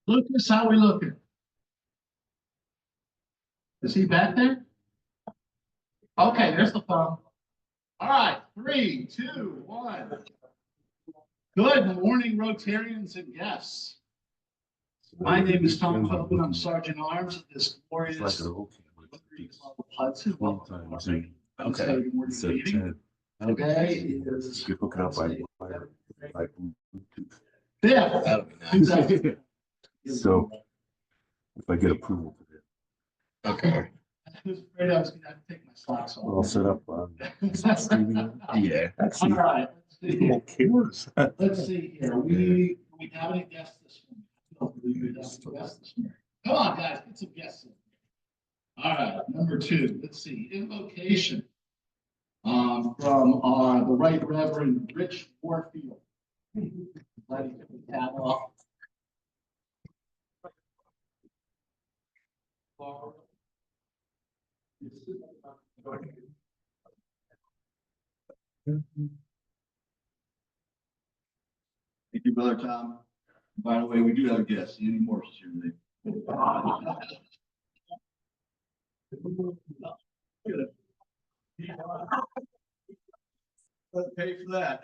Lucas, how we looking? Is he back there? Okay, there's the phone. All right, 3, 2, 1. Good morning, Rotarians and guests. My name is Tom Copley. I'm Sergeant Arms of this glorious Rotary Club of Hudson. Okay. Meeting. Today is You hook it up by Bluetooth. So if I get approval for it. Okay. I was afraid I was going to have to take my socks off. I'll set up on streaming. Yeah. All right. Who cares? Let's see here. We have any guests this morning? I don't believe we have any guests this morning. Come on, guys, get some guests in. All right, number 2. Let's see. Invocation from the Right Reverend Rich Warfield. Glad he took the tab off. Thank you, Brother Tom. By the way, we do have a guest, Andy Morse is here today. Let's pay for that.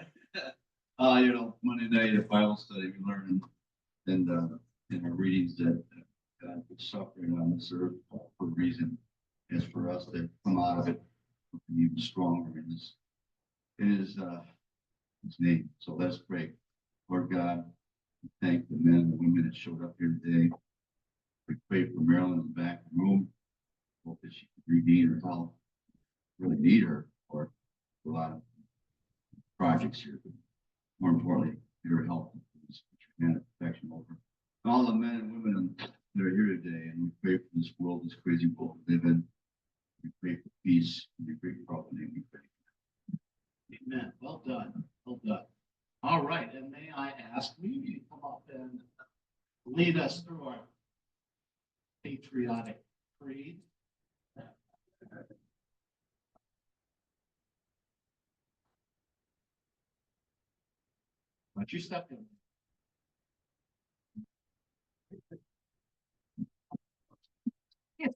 Monday night at Bible study, we learned in our readings that God was suffering on this earth for a reason. It's for us to come out of it even stronger in this. It is His name. So that's great. Lord God, we thank the men and women that showed up here today. We pray for Marilyn in the back room. Hope that she can regain her health. Really need her for a lot of projects here. But more importantly, get her health. And protection over all the men and women that are here today. And we pray for this world, this crazy world we live in. We pray for peace. We pray for all the name we pray. Amen. Well done. Well done. All right. And may I ask you to come up and lead us through our patriotic creed? Why don't you step in? Yes.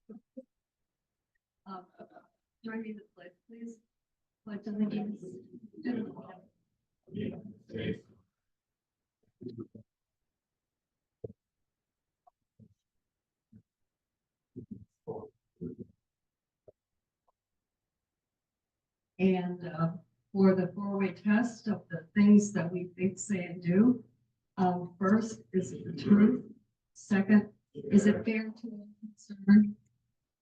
Join me in the pledge, please. Pledge allegiance to the flag. And for the 4-way test of the things that we think, say, and do, first, is it the truth? Second, is it fair to all concerned?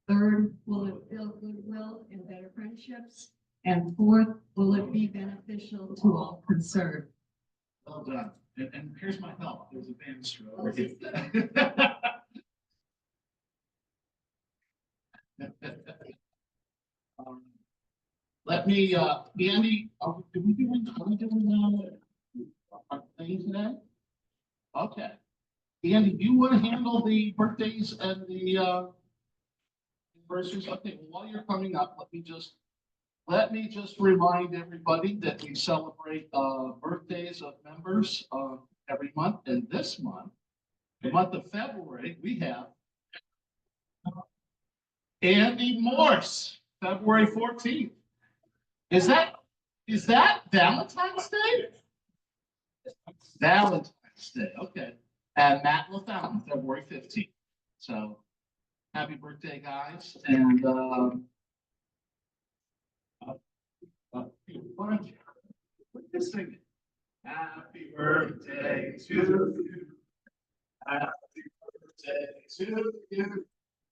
Third, will it build goodwill and better friendships? And fourth, will it be beneficial to all concerned? Well done. And here's my help. There's a banister over here. Let me, Andy, are we doing our thing today? Okay. Andy, do you want to handle the birthdays and the anniversaries? Okay, well, while you're coming up, let me just remind everybody that we celebrate birthdays of members every month. And this month, the month of February, we have Andy Morse, February 14th. Is that Valentine's Day? Valentine's Day, okay. And Matt LaFountain, February 15th. So happy birthday, guys. And Let's just sing it. Happy birthday to you. Happy birthday to you.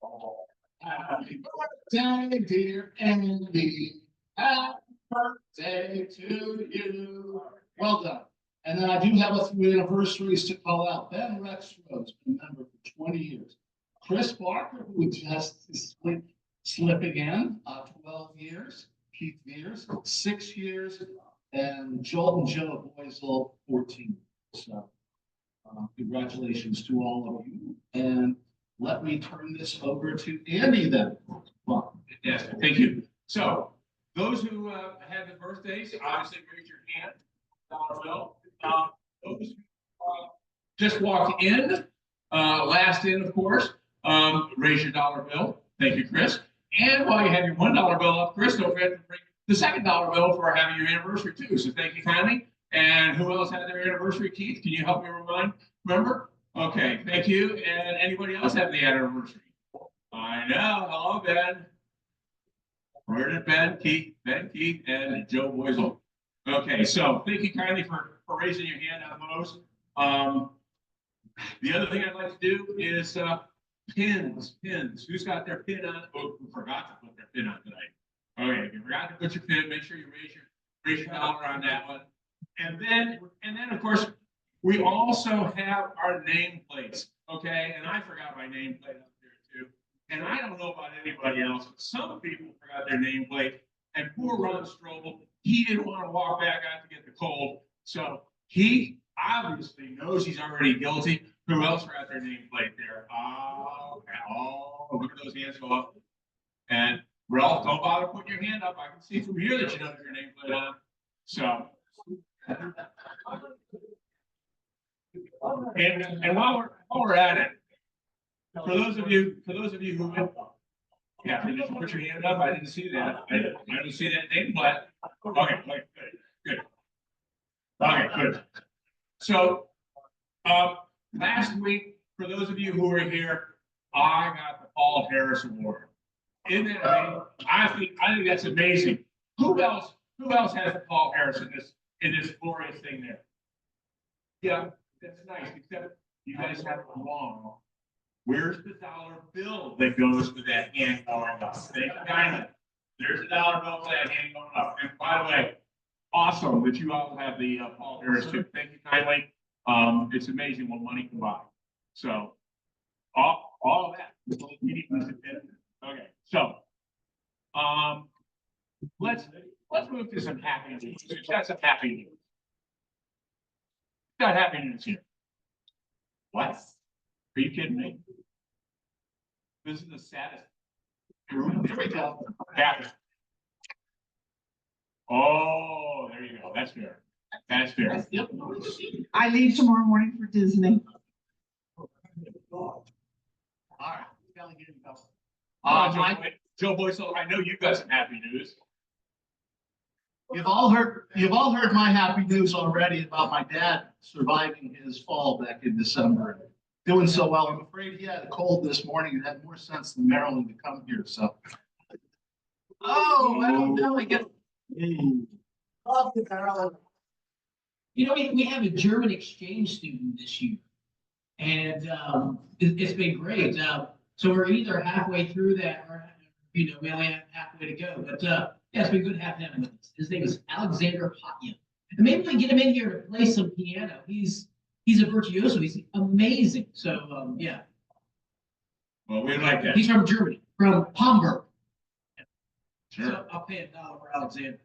Oh, happy birthday, dear Andy. Happy birthday to you. Well done. And then I do have a few anniversaries to call out. Ben Rexrode's been a member for 20 years. Chris Barker, who just slip again, 12 years. Keith Mears, 6 years. And Joel and Joe Boisel, 14. So congratulations to all of you. And let me turn this over to Andy then. Well, yes, thank you. So those who had the birthdays, obviously raise your hand. Those who just walked in, last in, of course, raise your dollar bill. Thank you, Chris. And while you have your $1 bill up, Chris, don't forget to bring the second dollar bill for having your anniversary too. So thank you kindly. And who else had their anniversary? Keith, can you help me remember? Okay, thank you. And anybody else have the anniversary? I know. Hello, Ben. Where did Ben, Keith, and Joe Boisel. Okay, so thank you kindly for raising your hand on those. The other thing I'd like to do is pins. Who's got their pin on? Oh, who forgot to put their pin on tonight? Okay, if you forgot to put your pin, make sure you raise your dollar on that one. And then of course, we also have our nameplates. Okay, and I forgot my nameplate up there too. And I don't know about anybody else, but some people forgot their nameplate. And poor Ron Strobel, he didn't want to walk back out to get the cold. So he obviously knows he's already guilty. Who else forgot their nameplate there? Oh, look at those hands go up. And Ralph, don't bother putting your hand up. I can see from here that you know your nameplate on. So, and while we're at it, for those of you who, yeah, did you put your hand up? I didn't see that. I didn't see that nameplate. Okay, good. Okay, good. So, last week, for those of you who were here, I got the Paul Harris Award. Isn't that amazing? I think that's amazing. Who else has the Paul Harris in this glorious thing there? Yeah, that's nice. Except you guys have it wrong. Where's the dollar bill that goes with that hand going up? Thank you kindly. There's a dollar bill for that hand going up. And by the way, awesome that you all have the Paul Harris too. Thank you kindly. It's amazing what money can buy. So all of that. Okay, so let's move to some happy news. We've got some happy news. We've got happy news here. What? Are you kidding me? This is the saddest. Here we go. Happy. Oh, there you go. That's fair. That's fair. I leave tomorrow morning for Disney. All right. Joe Boisel, I know you've got some happy news. You've all heard my happy news already about my dad surviving his fall back in December. Doing so well. I'm afraid he had a cold this morning and had more sense than Maryland to come here. So. Oh, I don't know. I get. Off to Maryland. You know, we have a German exchange student this year, and it's been great. So we're either halfway through that, or we only have halfway to go. But yeah, it's been good having him with us. His name is Alexander Potya, and maybe we get him in here to play some piano. He's a virtuoso. He's amazing. So yeah. Well, we like that. He's from Germany, from Hamburg. Sure. So I'll pay $1 for Alexander.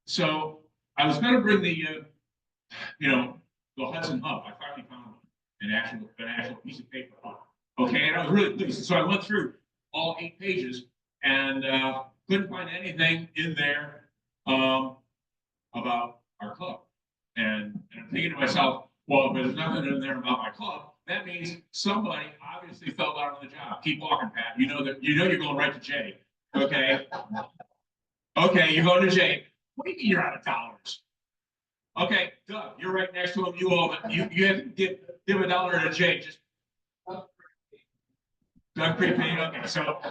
So I was going to bring the Hudson Hub. I finally found an actual piece of paper. Okay, and I was really pleased. So I went through all 8 pages and couldn't find anything in there about our club. And I'm thinking to myself, well, if there's nothing in there about my club, that means somebody obviously fell out on the job. Keep walking, Pat. You know you're going right to Jay. Okay. Okay, you're going to Jay. What do you mean you're out of dollars? Okay, Doug, you're right next to him. You have to give $1 to Jay. Just Doug prepaid. Okay, so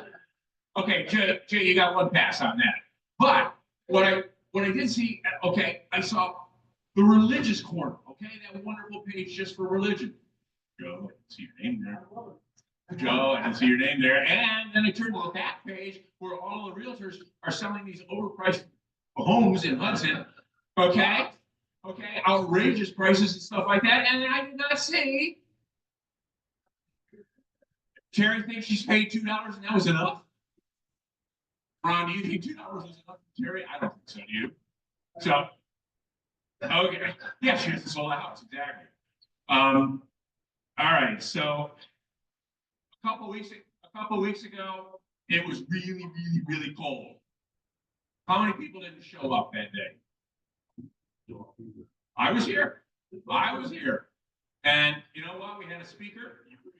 okay, Jay, you got one pass on that. But what I did see, okay, I saw the religious corner. Okay, that wonderful page just for religion. Joe, I didn't see your name there. Joe, I didn't see your name there. And then I turned to the back page where all the realtors are selling these overpriced homes in Hudson. Okay, outrageous prices and stuff like that. And then I did not see. Terry thinks she's paid $2 and that was enough. Ron, do you think $2 was enough, Terry? I don't think so. Do you? So, okay, yeah, she hasn't sold the house exactly. All right, so a couple weeks ago, it was really, really, really cold. How many people didn't show up that day? I was here. And you know what? We had a speaker. You were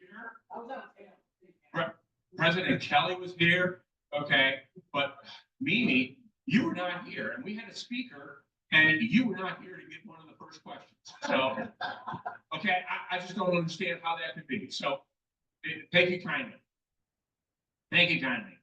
here. President Kelly was here. Okay. But Mimi, you were not here. And we had a speaker and you were not here to get one of the first questions. So, okay. I just don't understand how that could be. So thank you kindly. Thank you kindly.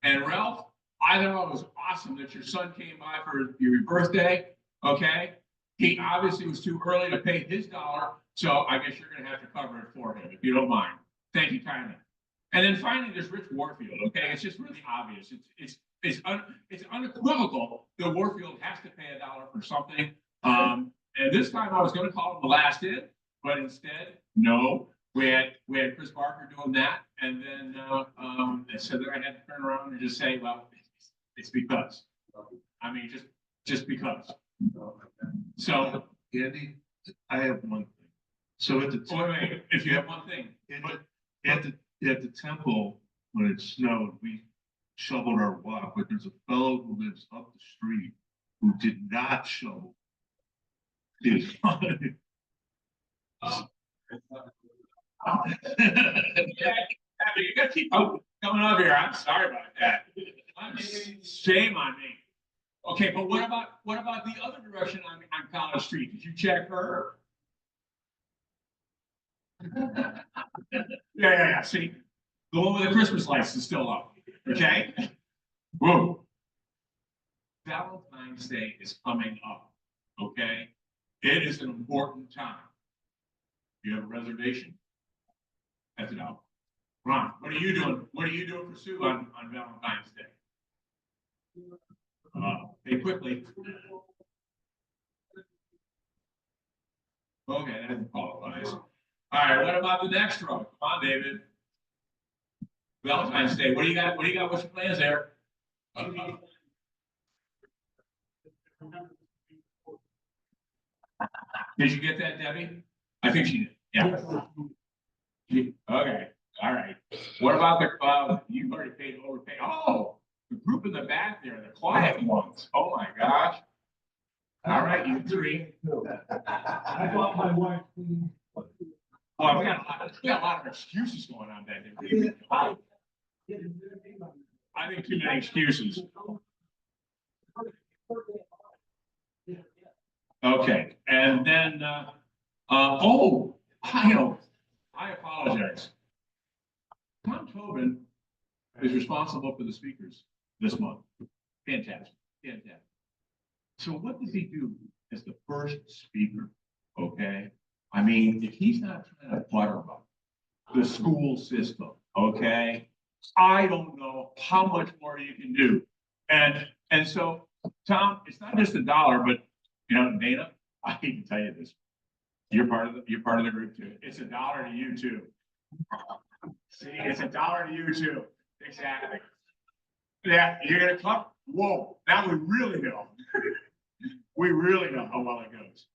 And Ralph, I thought it was awesome that your son came by for your birthday. Okay. He obviously was too early to pay his $1, so I guess you're going to have to cover it for him if you don't mind. Thank you kindly. And then finally, there's Rich Warfield. Okay, it's just really obvious. It's unequivocal that Warfield has to pay $1 for something. And this time I was going to call him the last in, but instead, no. We had Chris Barker doing that, and then so then I had to turn around and just say, well, it's because. I mean, just because. So, Andy, I have one thing. So at the wait, if you have one thing, at the temple, when it snowed, we shoveled our walk, but there's a fellow who lives up the street who did not shovel his. You got to keep coming up here. I'm sorry about that. Shame on me. Okay, but what about the other direction on College Street? Did you check her? Yeah. See, the one with the Christmas lights is still up. Okay. Whoa. Valentine's Day is coming up. Okay, it is an important time. You have a reservation? That's it out. Ron, what are you doing? What are you doing for Sue on Valentine's Day? Hey, quickly. Okay, that didn't qualify. All right, what about the next row? Come on, David. Valentine's Day. What do you got? What's your plans there? Did you get that, Debbie? I think she did. Yeah. Okay. All right. What about the you've already overpaid. Oh, the group in the back there, the quiet ones. Oh my gosh. All right, you three. I bought my wife. Oh, we got a lot of excuses going on back there. I think too many excuses. Okay, and then I apologize. Tom Tobin is responsible for the speakers this month. Fantastic. So what does he do as the first speaker? Okay. I mean, if he's not trying to butter up the school system, okay, I don't know how much more you can do. And so, Tom, it's not just $1, but you know, Dana, I hate to tell you this. You're part of the group too. It's $1 to you too. See, it's $1 to you too. Exactly. Yeah, you're gonna come. Whoa! Now we really know. We really know how well it goes.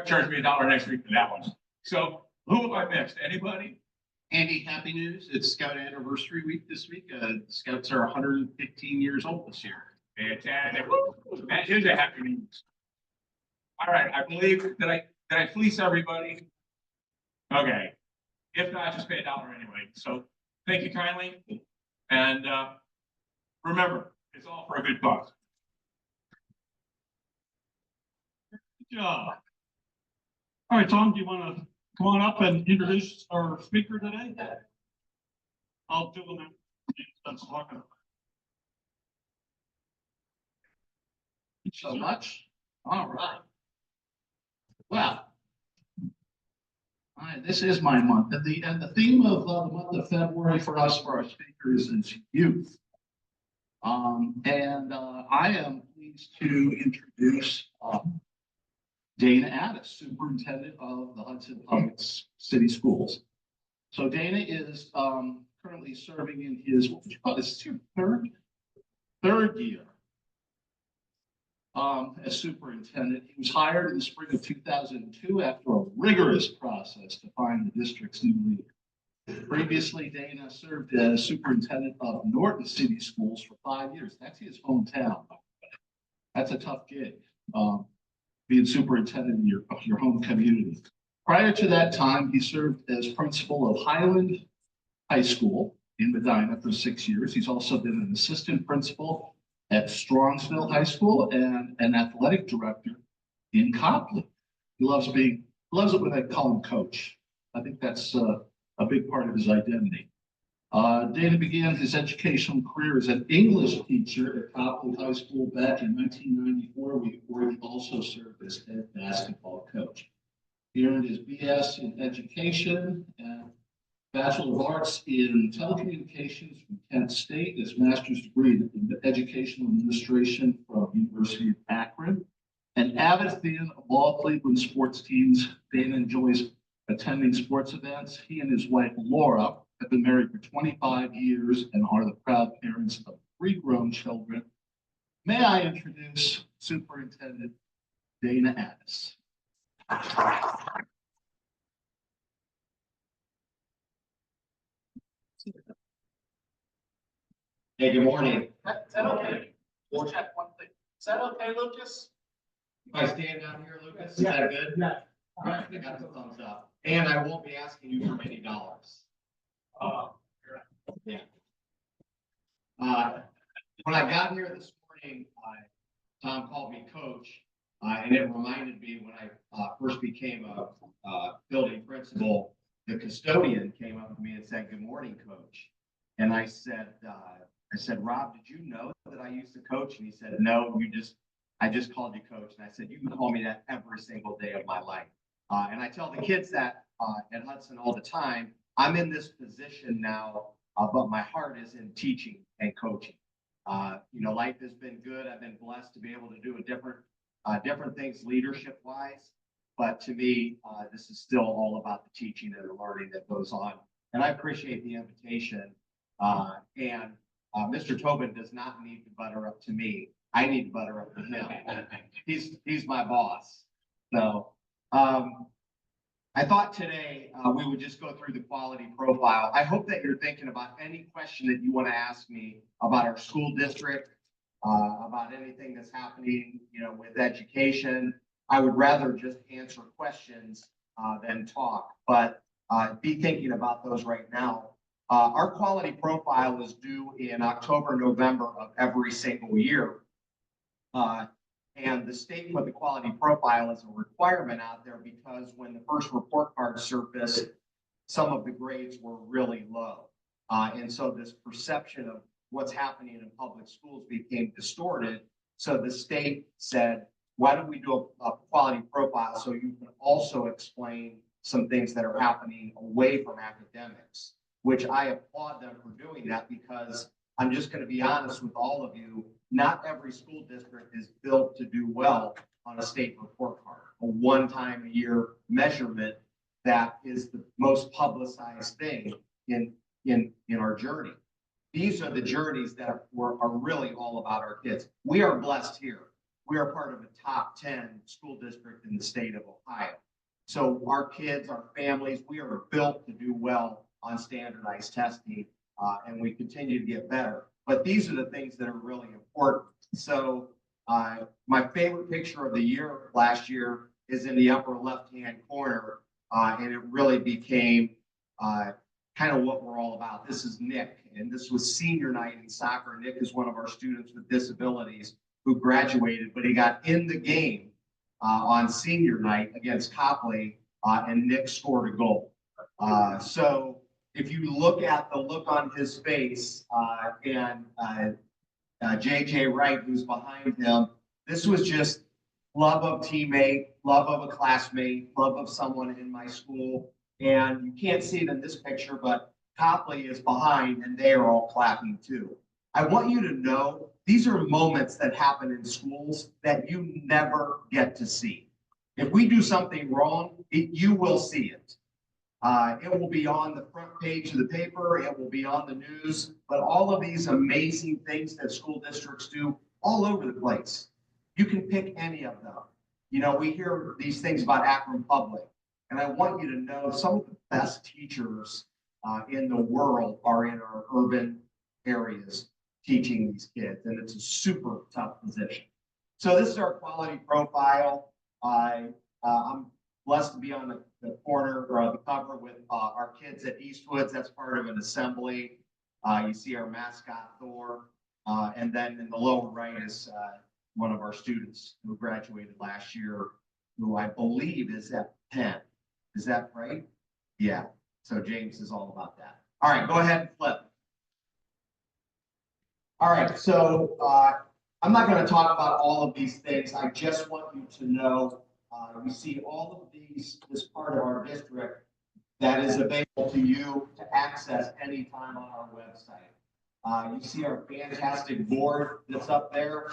Charge me $1 next week for that one. So who have I missed? Anybody? Andy, happy news. It's Scout anniversary week this week. Scouts are 115 years old this year. Fantastic. That is a happy news. All right, I believe that I fleece everybody? Okay. If not, just pay $1 anyway. So thank you kindly. And remember, it's all for a good cause. Good job. All right, Tom, do you want to come on up and introduce our speaker today? I'll do them. That's talking. So much. All right. Well, all right, this is my month, and the theme of the month of February for us, for our speakers, is youth. I am pleased to introduce Dana Addis, Superintendent of the Hudson City Schools. So Dana is currently serving in his, what would you call this? Is your third year as superintendent. He was hired in the spring of 2002 after a rigorous process to find the district's new leader. Previously, Dana served as superintendent of Norton City Schools for 5 years. That's his hometown. That's a tough gig, being superintendent of your home community. Prior to that time, he served as principal of Highland High School in Medina for 6 years. He's also been an assistant principal at Strongsville High School and an athletic director in Copley. He loves it when I call him coach. I think that's a big part of his identity. Dana began his educational career as an English teacher at Copley High School back in 1994, where he also served as head basketball coach. He earned his BS in education and Bachelor of Arts in Telecommunications from Kent State, his master's degree in Educational Administration from University of Akron. An avid fan of all Cleveland sports teams, Dana enjoys attending sports events. He and his wife, Laura, have been married for 25 years and are the proud parents of 3 grown children. May I introduce Superintendent Dana Addis. Hey, good morning. Is that okay? We'll check one thing. Is that okay, Lucas? If I stand down here, Lucas, is that good? Yeah. All right, I got the thumbs up. And I won't be asking you for any dollars. Yeah. When I got here this morning, Tom called me coach, and it reminded me when I first became a building principal, the custodian came up to me and said, "Good morning, coach." And I said, "Rob, did you know that I used to coach?" And he said, "No, I just called you coach." And I said, "You can call me that every single day of my life." And I tell the kids that at Hudson all the time. I'm in this position now, but my heart is in teaching and coaching. Life has been good. I've been blessed to be able to do different things leadership wise. But to me, this is still all about the teaching and the learning that goes on. And I appreciate the invitation. Mr. Tobin does not need to butter up to me. I need to butter up to him. He's my boss. So I thought today we would just go through the quality profile. I hope that you're thinking about any question that you want to ask me about our school district, about anything that's happening, with education. I would rather just answer questions than talk, but be thinking about those right now. Our quality profile is due in October, November of every single year. And the state put the quality profile as a requirement out there because when the first report card surfaced, some of the grades were really low. And so this perception of what's happening in public schools became distorted. So the state said, why don't we do a quality profile so you can also explain some things that are happening away from academics, which I applaud them for doing that because I'm just going to be honest with all of you. Not every school district is built to do well on a state report card, a one-time a year measurement that is the most publicized thing in our journey. These are the journeys that are really all about our kids. We are blessed here. We are part of a top 10 school district in the state of Ohio. So our kids, our families, we are built to do well on standardized testing, and we continue to get better. But these are the things that are really important. So my favorite picture of the year last year is in the upper left-hand corner, and it really became kind of what we're all about. This is Nick, and this was senior night in soccer. Nick is one of our students with disabilities who graduated, but he got in the game on senior night against Copley, and Nick scored a goal. So if you look at the look on his face and JJ Wright, who's behind him, this was just love of teammate, love of a classmate, love of someone in my school. And you can't see it in this picture, but Copley is behind and they are all clapping too. I want you to know these are moments that happen in schools that you never get to see. If we do something wrong, you will see it. It will be on the front page of the paper. It will be on the news. But all of these amazing things that school districts do all over the place, you can pick any of them. We hear these things about Akron Public. And I want you to know some of the best teachers in the world are in our urban areas teaching these kids. And it's a super tough position. So this is our quality profile. I'm blessed to be on the corner or the cover with our kids at Eastwoods. That's part of an assembly. You see our mascot Thor. And then in the lower right is one of our students who graduated last year, who I believe is at Penn. Is that right? Yeah. So James is all about that. All right, go ahead and flip. All right, so I'm not going to talk about all of these things. I just want you to know, you see all of these, this part of our district that is available to you to access anytime on our website. You see our fantastic board that's up there.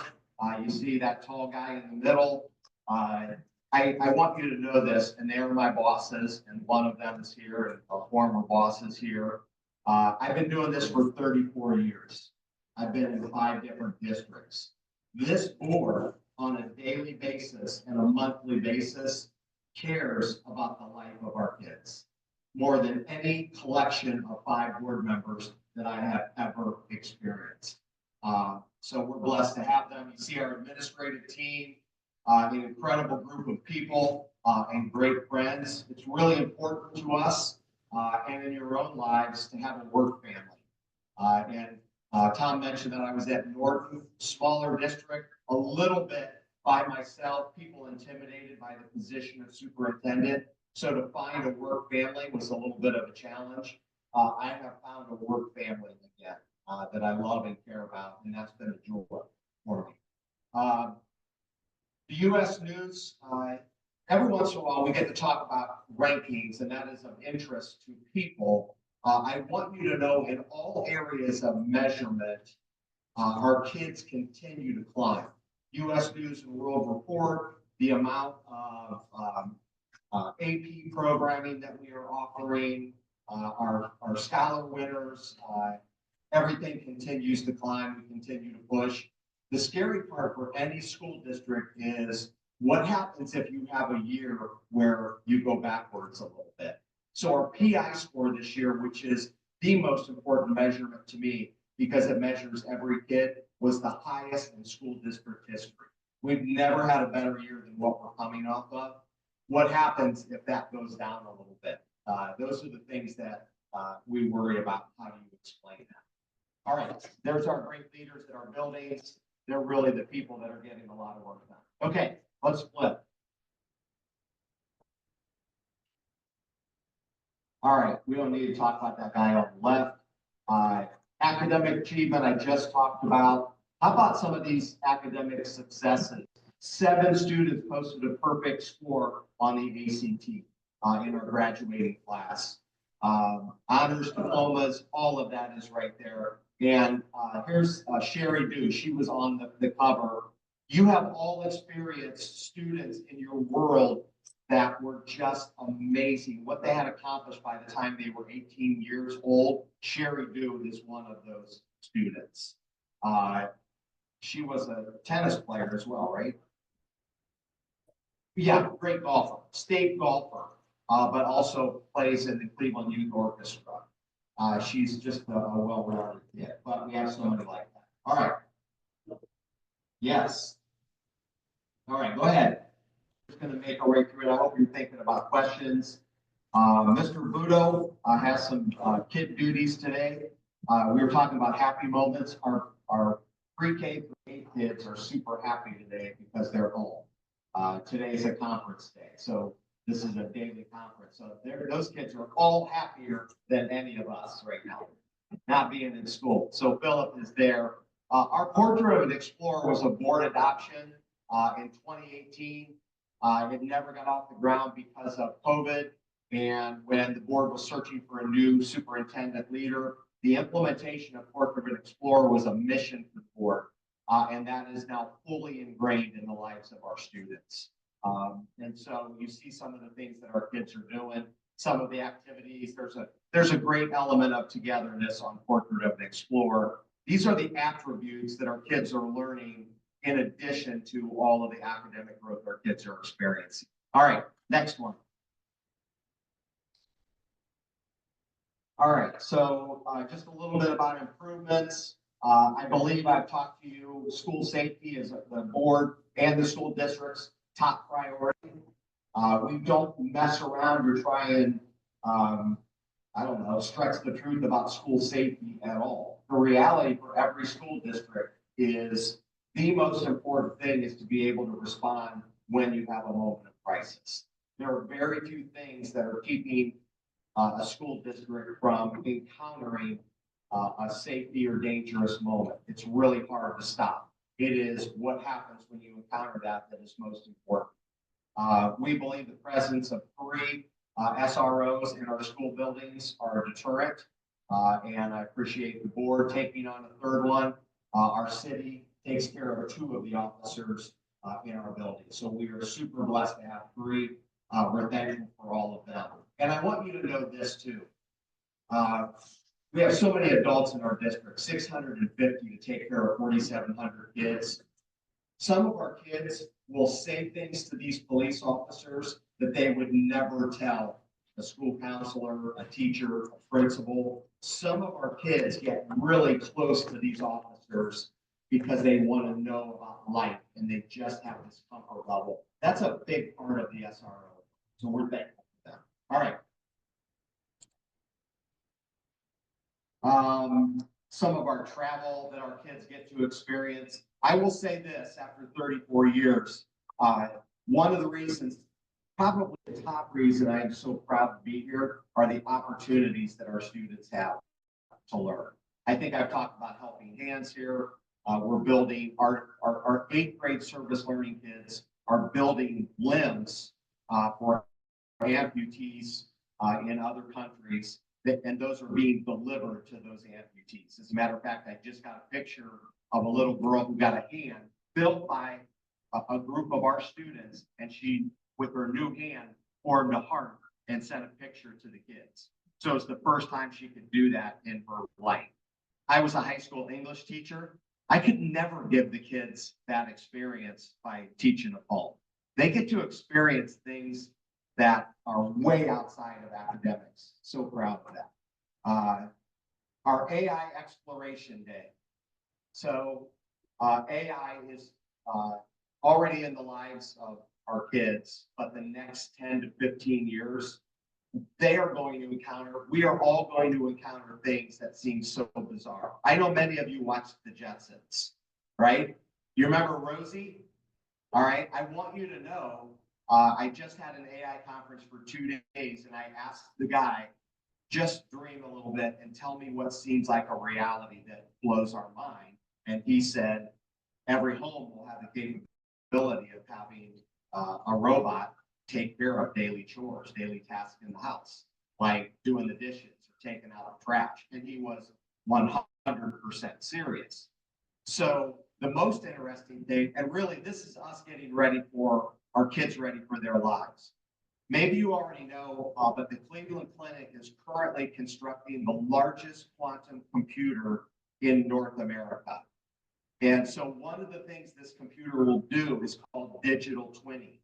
You see that tall guy in the middle. I want you to know this, and they're my bosses, and one of them is here, and a former boss is here. I've been doing this for 34 years. I've been in 5 different districts. This board, on a daily basis and a monthly basis, cares about the life of our kids more than any collection of 5 board members that I have ever experienced. So we're blessed to have them. You see our administrative team, an incredible group of people and great friends. It's really important to us and in your own lives to have a work family. Tom mentioned that I was at Norton, smaller district, a little bit by myself, people intimidated by the position of superintendent. So to find a work family was a little bit of a challenge. I have found a work family again that I love and care about, and that's been a joy for me. The U.S. News, every once in a while we get to talk about rankings, and that is of interest to people. I want you to know in all areas of measurement, our kids continue to climb. U.S. News and World Report, the amount of AP programming that we are offering, our scholar winners, everything continues to climb. We continue to push. The scary part for any school district is what happens if you have a year where you go backwards a little bit. So our PI score this year, which is the most important measurement to me because it measures every kid, was the highest in school district history. We've never had a better year than what we're coming off of. What happens if that goes down a little bit? Those are the things that we worry about. How do you explain that? All right, there's our great leaders at our buildings. They're really the people that are getting a lot of work done. Okay, let's flip. All right, we don't need to talk about that guy on the left. Academic achievement I just talked about. How about some of these academic successes? 7 students posted a perfect score on the ACT in our graduating class. Honors diplomas, all of that is right there. And here's Sherry Dew. She was on the cover. You have all experienced students in your world that were just amazing. What they had accomplished by the time they were 18 years old. Sherry Dew is one of those students. She was a tennis player as well, right? Yeah, great golfer, state golfer, but also plays in the Cleveland Youth Orchestra. She's just a well-rounded kid, but we have somebody like that. All right. Yes. All right, go ahead. Just going to make our way through it. I hope you're thinking about questions. Mr. Budo has some kid duties today. We were talking about happy moments. Our pre-K through 8 kids are super happy today because they're home. Today is a conference day, so this is a daily conference. So those kids are all happier than any of us right now, not being in school. So Philip is there. Our Portrait of an Explorer was a board adoption in 2018. It never got off the ground because of COVID. And when the board was searching for a new superintendent leader, the implementation of Portrait of an Explorer was a mission for the board. And that is now fully ingrained in the lives of our students. And so you see some of the things that our kids are doing, some of the activities. There's a great element of togetherness on Portrait of an Explorer. These are the attributes that our kids are learning in addition to all of the academic growth our kids are experiencing. All right, next one. All right, so just a little bit about improvements. I believe I've talked to you, school safety is the board and the school district's top priority. We don't mess around or try and, I don't know, stretch the truth about school safety at all. The reality for every school district is the most important thing is to be able to respond when you have a moment of crisis. There are very few things that are keeping a school district from encountering a safety or dangerous moment. It's really hard to stop. It is what happens when you encounter that is most important. We believe the presence of 3 SROs in our school buildings are a deterrent, and I appreciate the board taking on a 3rd one. Our city takes care of 2 of the officers in our building, so we are super blessed to have 3. We're thankful for all of them. And I want you to know this too. We have so many adults in our district, 650 to take care of 4,700 kids. Some of our kids will say things to these police officers that they would never tell a school counselor, a teacher, a principal. Some of our kids get really close to these officers because they want to know about life and they just have this comfort level. That's a big part of the SRO. So we're thankful for them. All right. Some of our travel that our kids get to experience. I will say this, after 34 years, one of the reasons, probably the top reason I am so proud to be here are the opportunities that our students have to learn. I think I've talked about helping hands here. We're building our 8th grade service learning kids are building limbs for amputees in other countries. And those are being delivered to those amputees. As a matter of fact, I just got a picture of a little girl who got a hand built by a group of our students, and she, with her new hand, formed a heart and sent a picture to the kids. So it's the first time she could do that in her life. I was a high school English teacher. I could never give the kids that experience by teaching a poem. They get to experience things that are way outside of academics. So proud of that. Our AI Exploration Day. So AI is already in the lives of our kids, but the next 10 to 15 years, they are going to encounter, we are all going to encounter things that seem so bizarre. I know many of you watched the Jetsons, right? You remember Rosie? All right, I want you to know, I just had an AI conference for 2 days and I asked the guy, just dream a little bit and tell me what seems like a reality that blows our mind. And he said, every home will have the capability of having a robot take care of daily chores, daily tasks in the house, like doing the dishes or taking out the trash. And he was 100% serious. So the most interesting thing, and really this is us getting ready for our kids ready for their lives. Maybe you already know, but the Cleveland Clinic is currently constructing the largest quantum computer in North America. And so one of the things this computer will do is called digital twinning.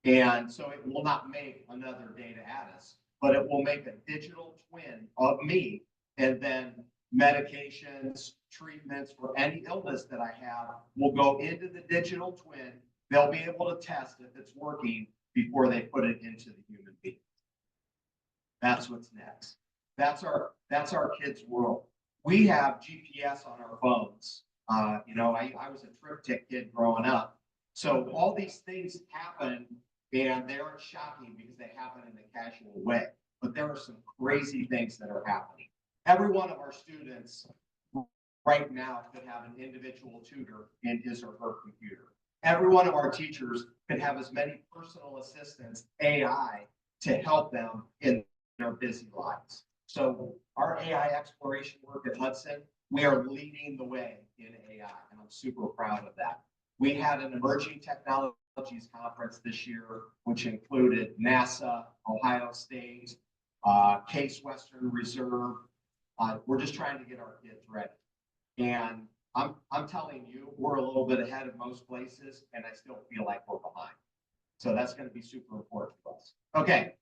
And so it will not make another data Addis, but it will make a digital twin of me, and then medications, treatments for any illness that I have will go into the digital twin. They'll be able to test if it's working before they put it into the human being. That's what's next. That's our kids' world. We have GPS on our phones. You know, I was a triptych kid growing up. So all these things happen and they aren't shocking because they happen in a casual way. But there are some crazy things that are happening. Every one of our students right now could have an individual tutor in his or her computer. Every one of our teachers could have as many personal assistants, AI, to help them in their busy lives. So our AI exploration work at Hudson, we are leading the way in AI, and I'm super proud of that. We had an emerging technologies conference this year, which included NASA, Ohio State, Case Western Reserve. We're just trying to get our kids ready. And I'm telling you, we're a little bit ahead of most places, and I still feel like we're behind. So that's going to be super important to us. Okay.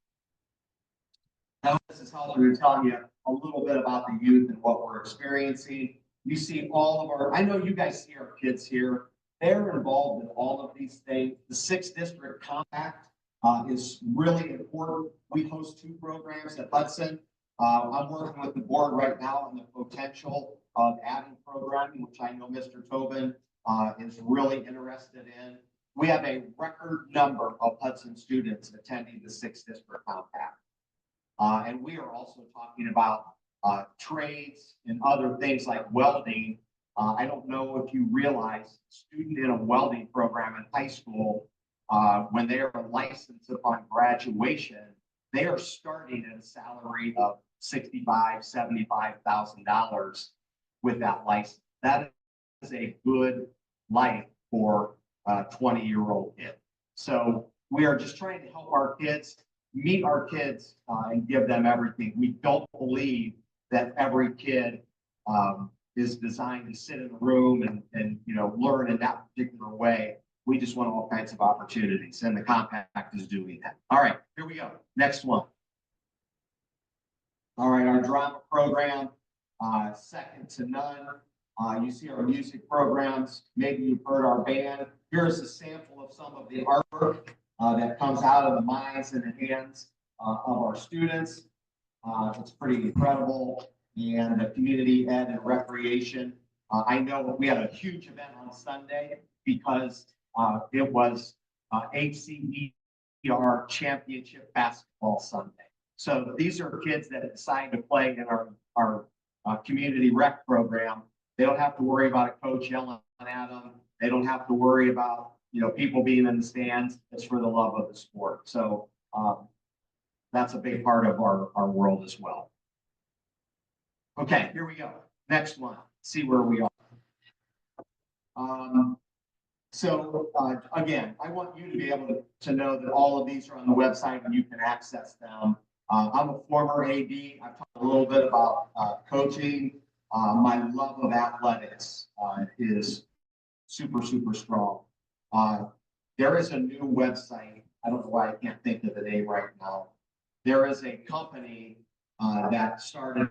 Now, this is how we're telling you a little bit about the youth and what we're experiencing. You see all of our, I know you guys see our kids here. They're involved in all of these things. The 6th District Compact is really important. We host 2 programs at Hudson. I'm working with the board right now on the potential of adding programming, which I know Mr. Tobin is really interested in. We have a record number of Hudson students attending the 6th District Compact. And we are also talking about trades and other things like welding. I don't know if you realize, a student in a welding program in high school, when they are licensed upon graduation, they are starting at a salary of $65,000, $75,000 with that license. That is a good life for a 20-year-old kid. So we are just trying to help our kids, meet our kids, and give them everything. We don't believe that every kid is designed to sit in a room and learn in that particular way. We just want all kinds of opportunities, and the compact is doing that. All right, here we go. Next one. All right, our drama program, second to none. You see our music programs. Maybe you've heard our band. Here's a sample of some of the artwork that comes out of the minds and the hands of our students. It's pretty incredible. And the community ed and recreation. I know we had a huge event on Sunday because it was HCER Championship Basketball Sunday. So these are kids that decide to play in our community rec program. They don't have to worry about a coach yelling at them. They don't have to worry about, people being in the stands. It's for the love of the sport. So that's a big part of our world as well. Okay, here we go. Next one. See where we are. Again, I want you to be able to know that all of these are on the website and you can access them. I'm a former AD. I've talked a little bit about coaching. My love of athletics is super, super strong. There is a new website. I don't know why I can't think of the name right now. There is a company that started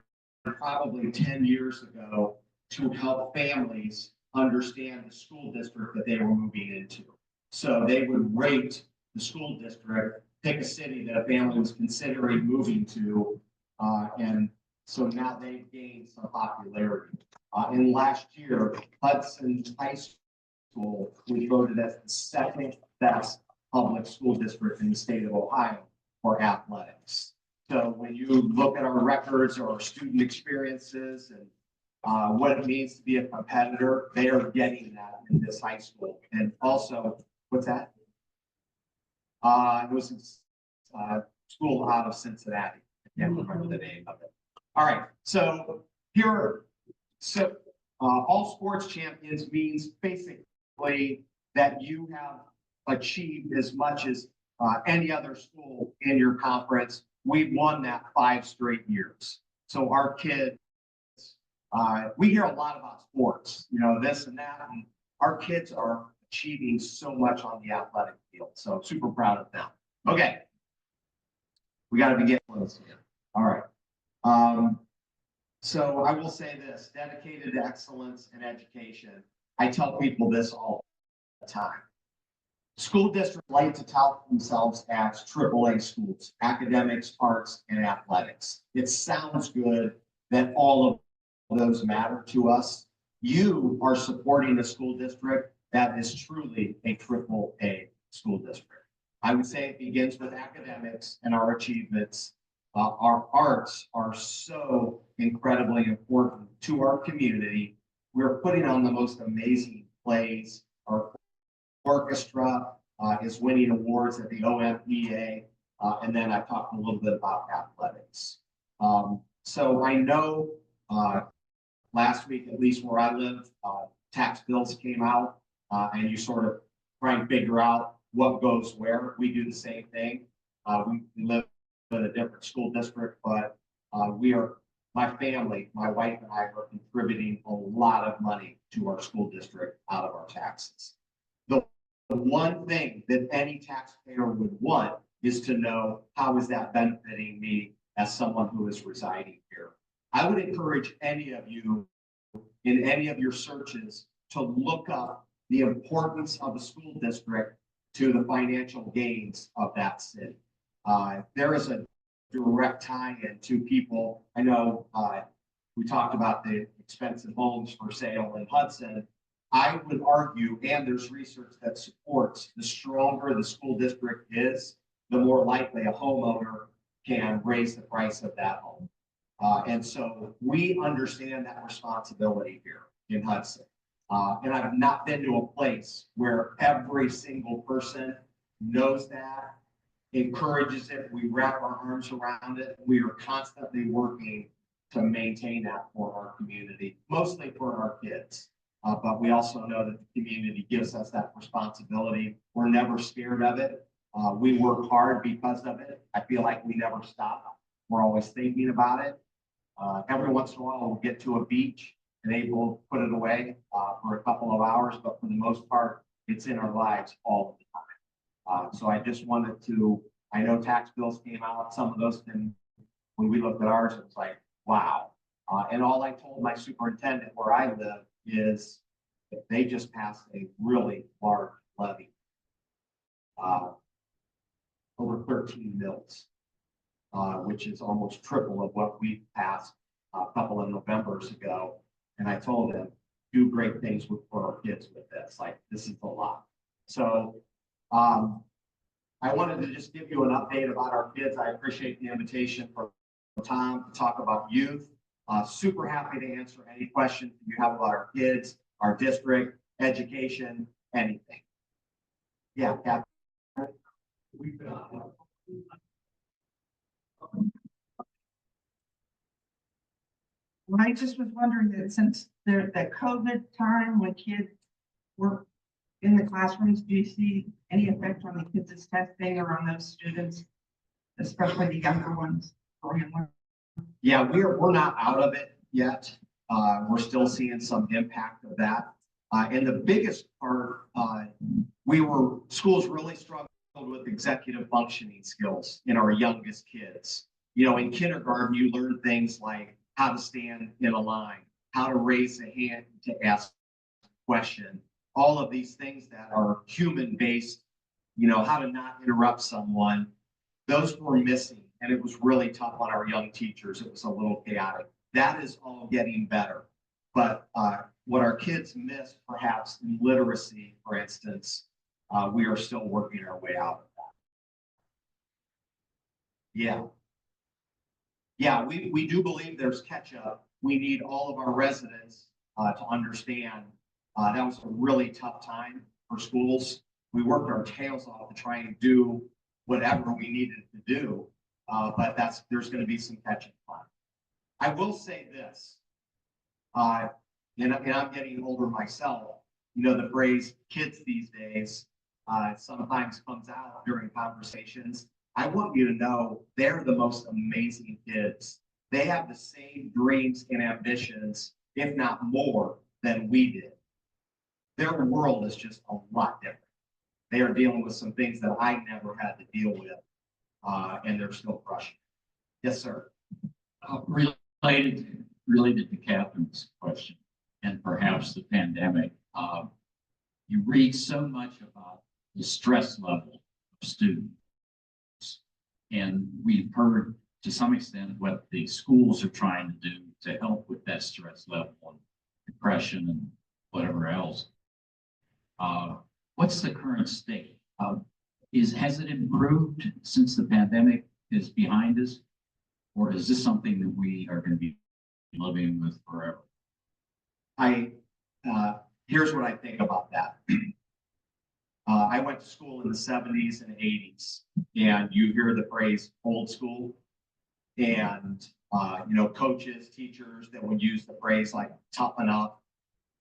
probably 10 years ago to help families understand the school district that they were moving into. So they would rate the school district, pick a city that a family was considering moving to, and so now they've gained some popularity. In last year, Hudson High School was voted as the 2nd best public school district in the state of Ohio for athletics. So when you look at our records or our student experiences and what it means to be a competitor, they are getting that in this high school. And also, what's that? It was a school out of Cincinnati. I can't remember the name of it. All right, so all sports champions means basically that you have achieved as much as any other school in your conference. We've won that 5 straight years. So our kids, we hear a lot about sports, this and that, and our kids are achieving so much on the athletic field. So super proud of them. Okay. We got to be getting close here. All right. So I will say this, dedicated to excellence in education. I tell people this all the time. School districts like to tout themselves as AAA schools, academics, arts, and athletics. It sounds good that all of those matter to us. You are supporting a school district that is truly a AAA school district. I would say it begins with academics and our achievements. Our arts are so incredibly important to our community. We're putting on the most amazing plays. Our orchestra is winning awards at the OMEA. And then I talked a little bit about athletics. So I know last week, at least where I live, tax bills came out and you sort of try and figure out what goes where. We do the same thing. We live in a different school district, but my family, my wife and I are contributing a lot of money to our school district out of our taxes. The one thing that any taxpayer would want is to know, how is that benefiting me as someone who is residing here? I would encourage any of you in any of your searches to look up the importance of the school district to the financial gains of that city. There is a direct tie in to people. I know we talked about the expensive homes for sale in Hudson. I would argue, and there's research that supports, the stronger the school district is, the more likely a homeowner can raise the price of that home. And so we understand that responsibility here in Hudson. And I've not been to a place where every single person knows that, encourages it. We wrap our arms around it. We are constantly working to maintain that for our community, mostly for our kids. But we also know that the community gives us that responsibility. We're never scared of it. We work hard because of it. I feel like we never stop. We're always thinking about it. Every once in a while, we'll get to a beach and able to put it away for a couple of hours, but for the most part, it's in our lives all the time. So I just wanted to, I know tax bills came out, some of those, and when we looked at ours, it was like, wow. And all I told my superintendent where I live is that they just passed a really large levy. Over 13 mils, which is almost triple of what we passed a couple of Novembers ago. And I told them, do great things for our kids with this. Like, this is a lot. So I wanted to just give you an update about our kids. I appreciate the invitation from Tom to talk about youth. Super happy to answer any questions you have about our kids, our district, education, anything. Yeah, Kathy. Well, I just was wondering that since the COVID time when kids were in the classrooms, do you see any effect on the kids' testing or on those students, especially the younger ones? Yeah, we're not out of it yet. We're still seeing some impact of that. And the biggest part, schools really struggled with executive functioning skills in our youngest kids. You know, in kindergarten, you learn things like how to stand in a line, how to raise a hand to ask a question, all of these things that are human-based, you know, how to not interrupt someone. Those were missing, and it was really tough on our young teachers. It was a little chaotic. That is all getting better. But what our kids missed, perhaps in literacy, for instance, we are still working our way out of that. Yeah. Yeah, we do believe there's catch up. We need all of our residents to understand that was a really tough time for schools. We worked our tails off to try and do whatever we needed to do, but there's going to be some catch up. I will say this, and I'm getting older myself. You know, the phrase "kids these days" sometimes comes out during conversations. I want you to know they're the most amazing kids. They have the same dreams and ambitions, if not more, than we did. Their world is just a lot different. They are dealing with some things that I never had to deal with, and they're still crushing. Yes, sir. Related to Catherine's question, and perhaps the pandemic, you read so much about the stress level of students. And we've heard to some extent what the schools are trying to do to help with that stress level and depression and whatever else. What's the current state? Has it improved since the pandemic is behind us? Or is this something that we are going to be living with forever? Here's what I think about that. I went to school in the 70s and 80s, and you hear the phrase old school, and you know, coaches, teachers that would use the phrase like toughen up.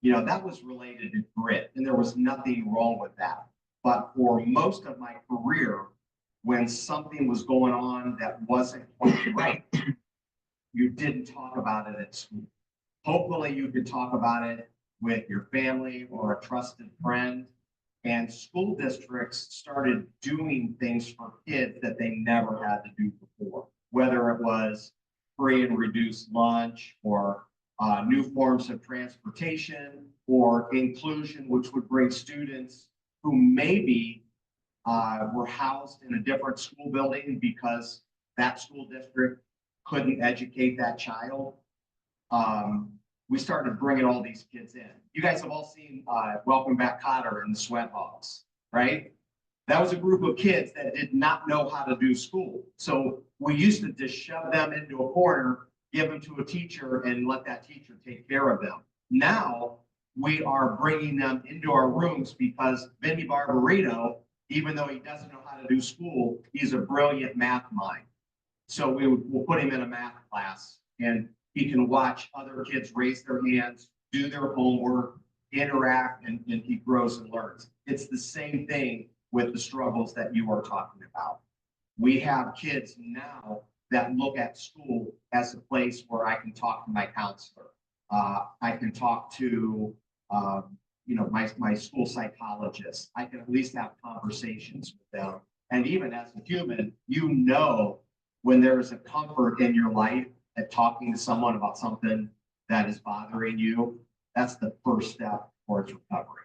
You know, that was related to grit, and there was nothing wrong with that. But for most of my career, when something was going on that wasn't quite right, you didn't talk about it at school. Hopefully you could talk about it with your family or a trusted friend. And school districts started doing things for kids that they never had to do before, whether it was free and reduced lunch or new forms of transportation or inclusion, which would bring students who maybe were housed in a different school building because that school district couldn't educate that child. We started bringing all these kids in. You guys have all seen Welcome Back Kotter and the Sweat Hogs, right? That was a group of kids that did not know how to do school. So we used to just shove them into a corner, give them to a teacher and let that teacher take care of them. Now we are bringing them into our rooms because Vinny Barbarino, even though he doesn't know how to do school, he's a brilliant math mind. So we'll put him in a math class and he can watch other kids raise their hands, do their homework, interact, and he grows and learns. It's the same thing with the struggles that you are talking about. We have kids now that look at school as a place where I can talk to my counselor. I can talk to, my school psychologist. I can at least have conversations with them. And even as a human, when there's a comfort in your life at talking to someone about something that is bothering you, that's the first step towards recovery.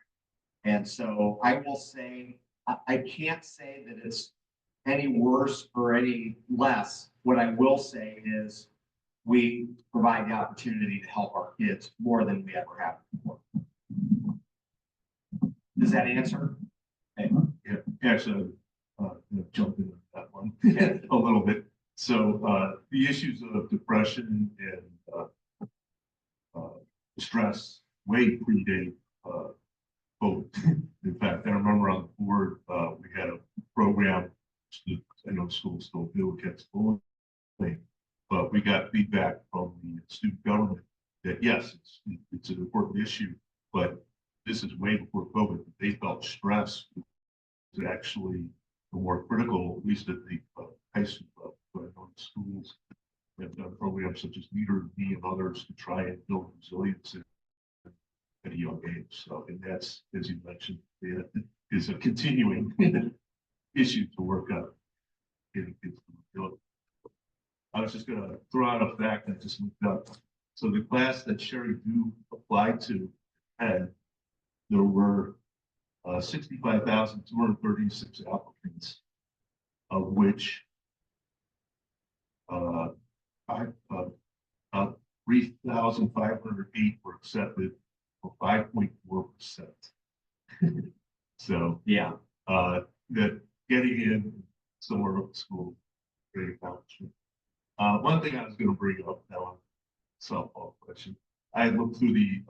And so I will say, I can't say that it's any worse or any less. What I will say is we provide the opportunity to help our kids more than we ever have before. Does that answer? Yeah, actually, jump in that one a little bit. So the issues of depression and stress way predate COVID. In fact, I remember on the board, we had a program, I know schools still do against bullying, but we got feedback from the student government that yes, it's an important issue, but this is way before COVID. They felt stress was actually the more critical, at least at the high school level. But I know the schools have done programs such as Leader Me and others to try and build resilience at a young age. So, and that's, as you mentioned, is a continuing issue to work out. Getting kids to do it. I was just going to throw out a fact I just looked up. So the class that Sherry Dew applied to had, there were 65,236 applicants, of which 3,508 were accepted, for 5.4%. So Yeah. That getting in somewhere up school, great accomplishment. One thing I was going to bring up now, softball question. I looked through the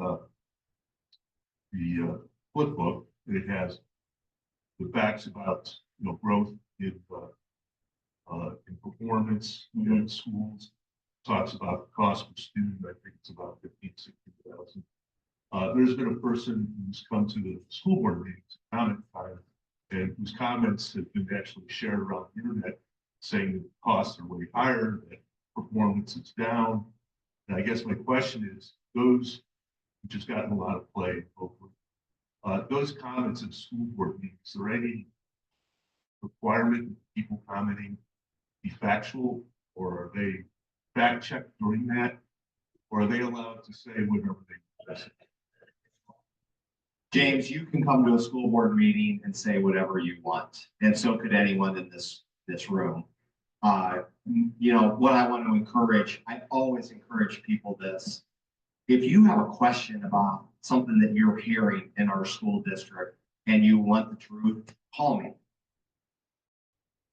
flip book, and it has the facts about growth in performance in schools. Talks about the cost per student. I think it's about 15,000-16,000. There's been a person who's come to the school board meetings, comment time, and whose comments have been actually shared around the internet, saying that costs are way higher, that performance is down. And I guess my question is, those which has gotten a lot of play, hopefully, those comments in school board meetings, is there any requirement that people commenting be factual, or are they fact checked during that, or are they allowed to say whatever they want? James, you can come to a school board meeting and say whatever you want, and so could anyone in this room. What I want to encourage, I always encourage people this. If you have a question about something that you're hearing in our school district and you want the truth, call me.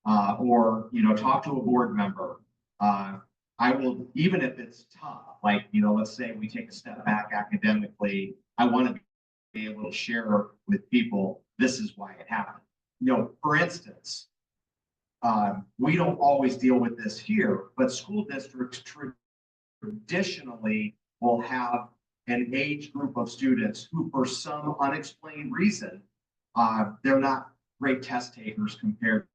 Or talk to a board member. I will, even if it's tough, like, let's say we take a step back academically, I want to be able to share with people, this is why it happened. For instance, we don't always deal with this here, but school districts traditionally will have an age group of students who, for some unexplained reason, they're not great test takers compared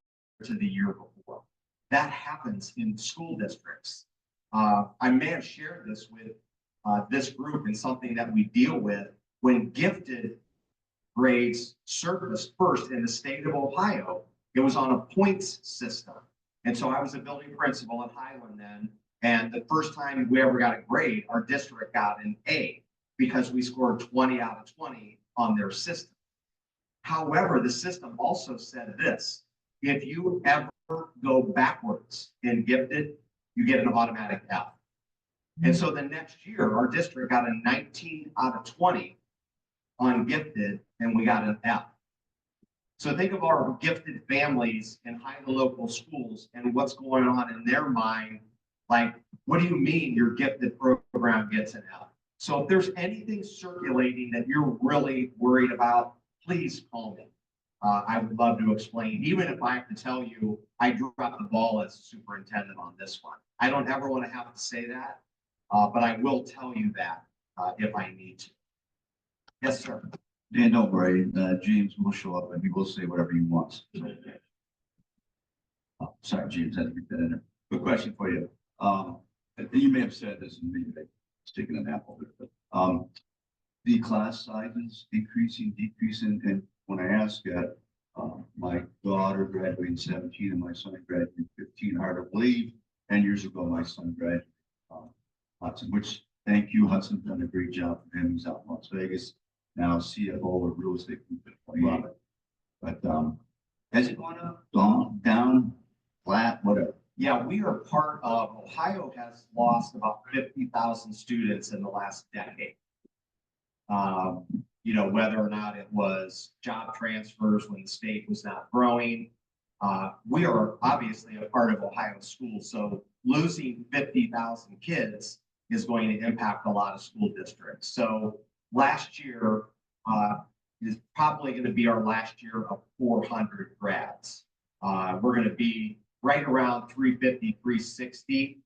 to the year before. That happens in school districts. I may have shared this with this group in something that we deal with when gifted grades surfaced first in the state of Ohio. It was on a points system. And so I was a building principal at Highland then, And the first time we ever got a grade, our district got an A because we scored 20 out of 20 on their system. However, the system also said this: if you ever go backwards in gifted, you get an automatic F. And so the next year, our district got a 19 out of 20 on gifted, and we got an F. So think of our gifted families in highly local schools and what's going on in their mind. Like, what do you mean your gifted program gets an F? So if there's anything circulating that you're really worried about, please call me. I would love to explain, even if I have to tell you, I dropped the ball as a superintendent on this one. I don't ever want to have to say that, but I will tell you that if I need to. Yes, sir. Dan, don't worry, James will show up and he will say whatever he wants. Oh, sorry, James, I had to get that in there. Quick question for you. You may have said this and maybe I was taking an apple there, but the class sizes increasing, decreasing, and when I ask that, my daughter graduated in 17 and my son graduated in 15, hard to believe. 10 years ago, my son graduated Hudson, which, thank you, Hudson, done a great job for him. He's out in Las Vegas. Now CFO of real estate group at 28. But has it gone up, gone down, flat, whatever? Yeah, we are part of, Ohio has lost about 50,000 students in the last decade. You know, whether or not it was job transfers when the state was not growing. We are obviously a part of Ohio schools, so losing 50,000 kids is going to impact a lot of school districts. So last year is probably going to be our last year of 400 grads. We're going to be right around 350, 360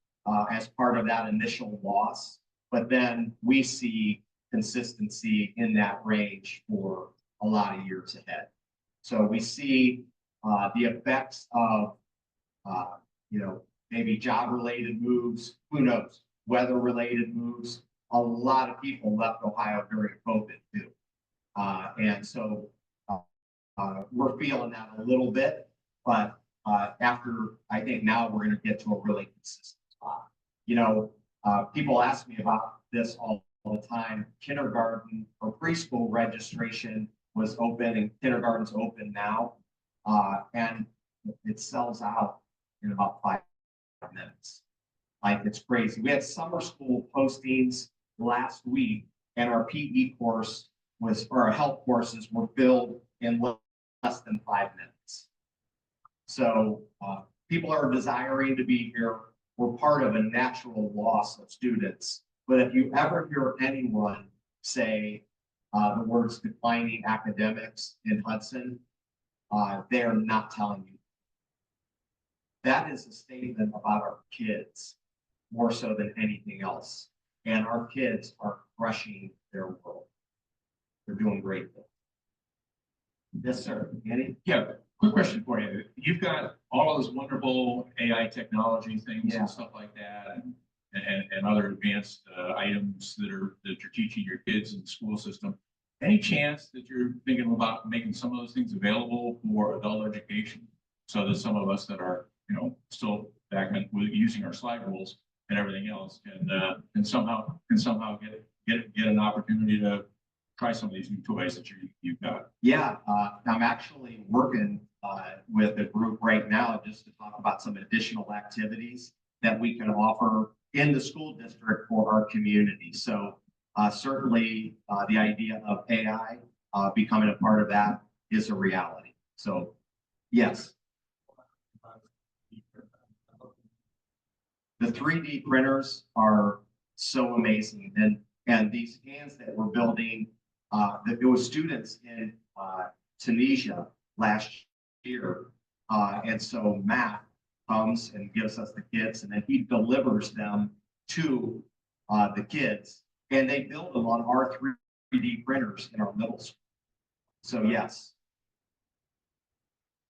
as part of that initial loss. But then we see consistency in that range for a lot of years ahead. So we see the effects of, you know, maybe job-related moves, who knows, weather-related moves. A lot of people left Ohio during COVID too. And so we're feeling that a little bit, but after, I think now we're going to get to a really consistent spot. You know, people ask me about this all the time. Kindergarten or preschool registration was open and kindergarten's open now. And it sells out in about 5 minutes. Like, it's crazy. We had summer school postings last week and our PE course was, or our health courses were filled in less than 5 minutes. So people are desiring to be here. We're part of a natural loss of students. But if you ever hear anyone say the words declining academics in Hudson, they are not telling you. That is a statement about our kids more so than anything else. And our kids are crushing their world. They're doing great things. Yes, sir. Andy? Yeah, quick question for you. You've got all of those wonderful AI technology things Yeah. and stuff like that, and other advanced items that you're teaching your kids in the school system. Any chance that you're thinking about making some of those things available for adult education, so that some of us that are, you know, still back with using our slide rules and everything else can somehow get an opportunity to try some of these new toys that you've got? Yeah, I'm actually working with a group right now just to talk about some additional activities that we can offer in the school district for our community. So certainly the idea of AI becoming a part of that is a reality. So yes. The 3D printers are so amazing. And these hands that we're building, there was students in Tunisia last year. And so Matt comes and gives us the kits, and then he delivers them to the kids, and they build them on our 3D printers in our middle school. So yes.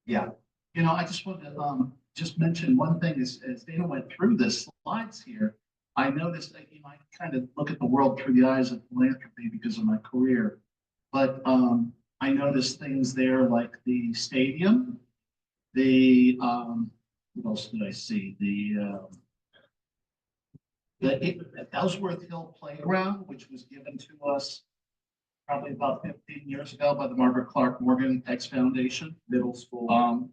Yeah. You know, I just wanted to just mention one thing as Dana went through the slides here. I noticed that, you know, I kind of look at the world through the eyes of philanthropy because of my career. But I noticed things there like the stadium, the what else did I see? The the Ellsworth Hill Playground, which was given to us probably about 15 years ago by the Margaret Clark Morgan X Foundation. Middle school.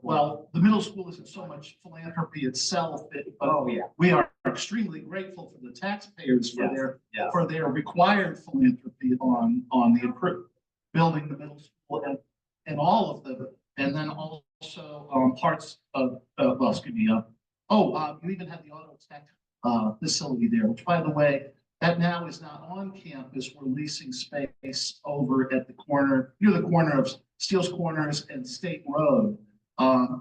Well, the middle school isn't so much philanthropy itself, but Yeah. we are extremely grateful for the taxpayers for Yes. for their required philanthropy on the building the middle school and all of the, and then also parts of, well, excuse me, you even have the auto tech facility there, which, by the way, that now is not on campus. We're leasing space over at the corner, near the corner of Steele's Corners and State Road.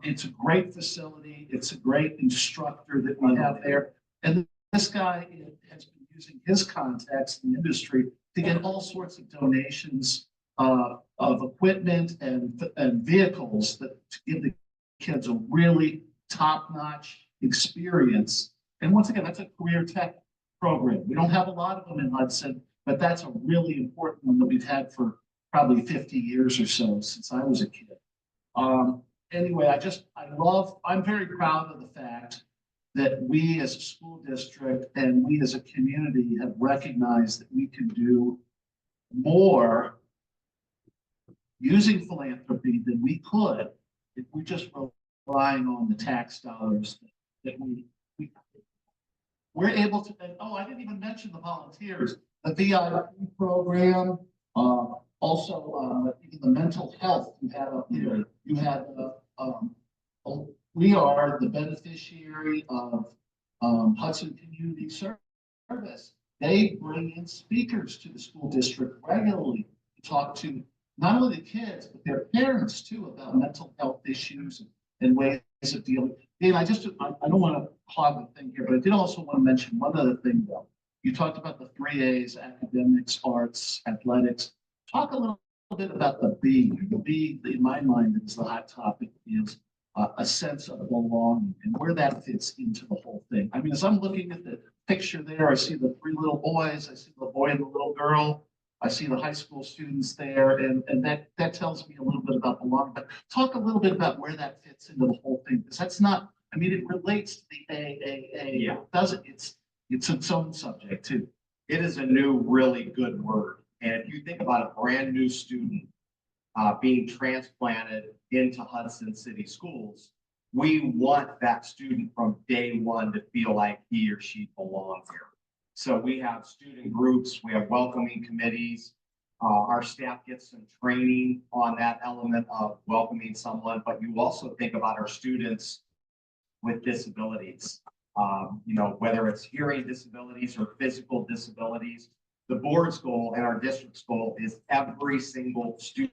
It's a great facility. It's a great instructor that we have there. And this guy has been using his contacts in the industry to get all sorts of donations of equipment and vehicles to give the kids a really top-notch experience. And once again, that's a career tech program. We don't have a lot of them in Hudson, but that's a really important one that we've had for probably 50 years or so since I was a kid. Anyway, I'm very proud of the fact that we as a school district and we as a community have recognized that we can do more using philanthropy than we could if we're just relying on the tax dollars that we're able to. And, I didn't even mention the volunteers, the VIP program, also even the mental health you have up here. You have we are the beneficiary of Hudson Community Service. They bring in speakers to the school district regularly to talk to not only the kids, but their parents too about mental health issues and ways of dealing. Dave, I don't want to clog the thing here, but I did also want to mention one other thing though. You talked about the 3 A's, academics, arts, athletics. Talk a little bit about the B. The B, in my mind, is the hot topic, is a sense of belonging and where that fits into the whole thing. I mean, as I'm looking at the picture there, I see the 3 little boys, I see the boy and the little girl, I see the high school students there, and that tells me a little bit about belonging. But talk a little bit about where that fits into the whole thing, because that's not, I mean, it relates to the AAA. Yeah. It doesn't, it's its own subject too. It is a new, really good word. And if you think about a brand new student being transplanted into Hudson City Schools, we want that student from day one to feel like he or she belongs here. So we have student groups, we have welcoming committees. Our staff gets some training on that element of welcoming someone, but you also think about our students with disabilities. Whether it's hearing disabilities or physical disabilities, the board's goal and our district's goal is every single student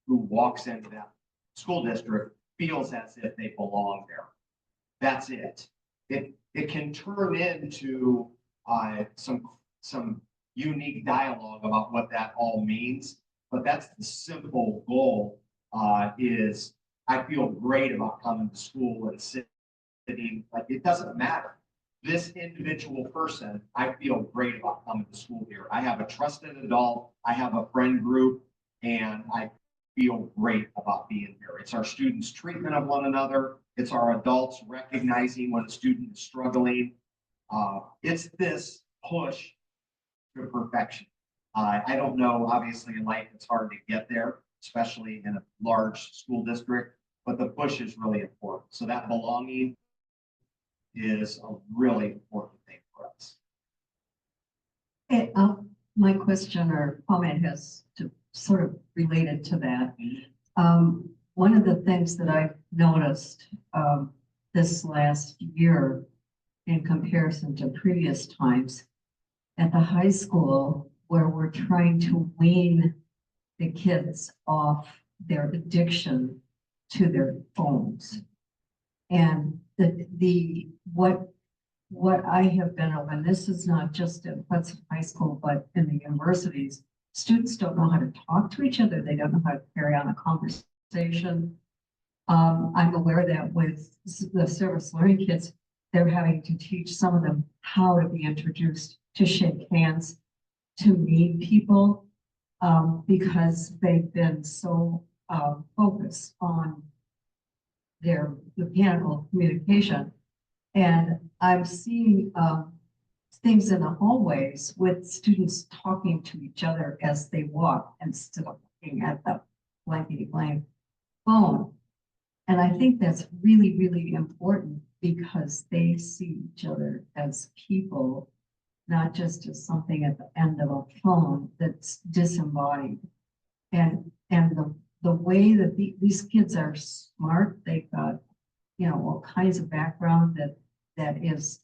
who walks into that school district feels as if they belong there. That's it. It can turn into some unique dialogue about what that all means, but that's the simple goal. Is I feel great about coming to school and sitting, like it doesn't matter. This individual person, I feel great about coming to school here. I have a trusted adult, I have a friend group, and I feel great about being here. It's our students' treatment of one another. It's our adults recognizing when a student is struggling. It's this push to perfection. I don't know, obviously in life, it's hard to get there, especially in a large school district, but the push is really important. So that belonging is a really important thing for us. My question or comment has to sort of related to that. One of the things that I've noticed this last year in comparison to previous times at the high school, where we're trying to wean the kids off their addiction to their phones. And what I have been, and this is not just at Hudson High School, but in the universities, students don't know how to talk to each other. They don't know how to carry on a conversation. I'm aware that with the service learning kids, they're having to teach some of them how to be introduced, to shake hands, to meet people, because they've been so focused on their mechanical communication. And I'm seeing things in the hallways with students talking to each other as they walk instead of looking at the blankety blank phone. And I think that's really, really important because they see each other as people, not just as something at the end of a phone that's disembodied. And the way that these kids are smart, they've got, you know, all kinds of background that is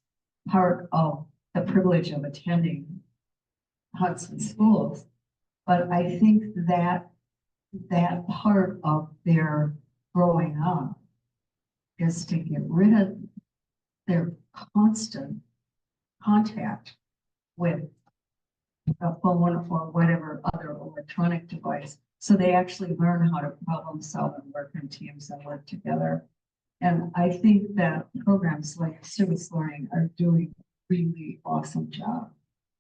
part of the privilege of attending Hudson Schools. But I think that part of their growing up is to get rid of their constant contact with a phone or whatever other electronic device. So they actually learn how to problem solve and work in teams and work together. And I think that programs like service learning are doing a really awesome job.